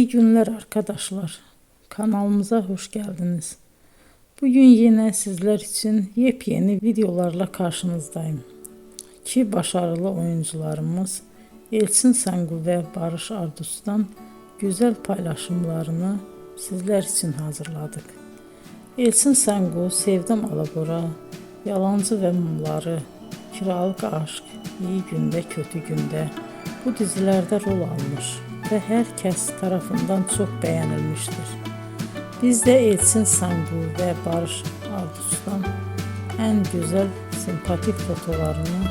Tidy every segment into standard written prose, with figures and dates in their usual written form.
İyi günler arkadaşlar. Kanalımıza hoş geldiniz. Bugün yine sizler için yepyeni videolarla karşınızdayım. İki başarılı oyuncularımız Elçin Sangu ve Barış Ardus'tan güzel paylaşımlarını sizler için hazırladık. Elçin Sangu, Sevdim Alabora, Yalancı ve Mumları, Kiralık Aşk, İyi Günde Kötü Günde bu dizilerde rol almış ve herkes tarafından çok beğenilmiştir. Biz de Elçin Sangu ve Barış Ardus'tan en güzel sempatik fotolarını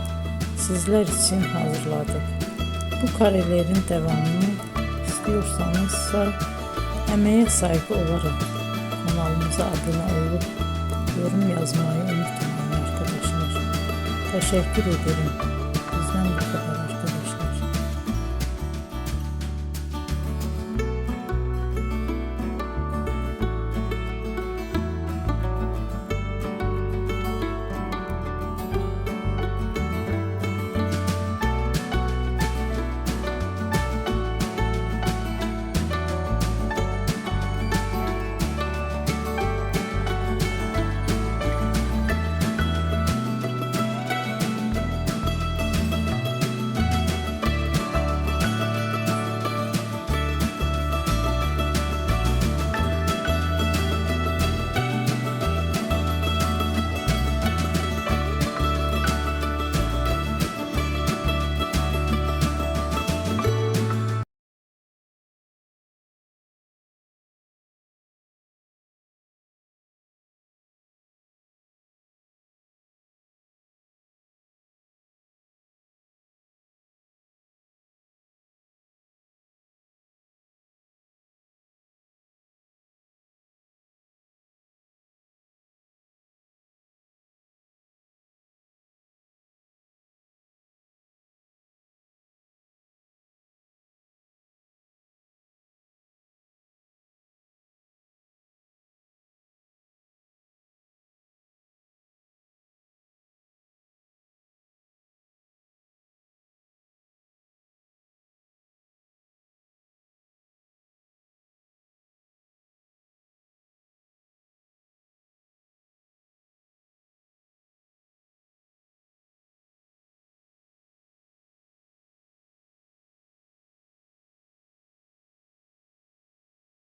sizler için hazırladık. Bu karelerin devamını istiyorsanızsa emeğe saygı olarak kanalımıza abone olup yorum yazmayı unutmayın arkadaşlar. Teşekkür ederim.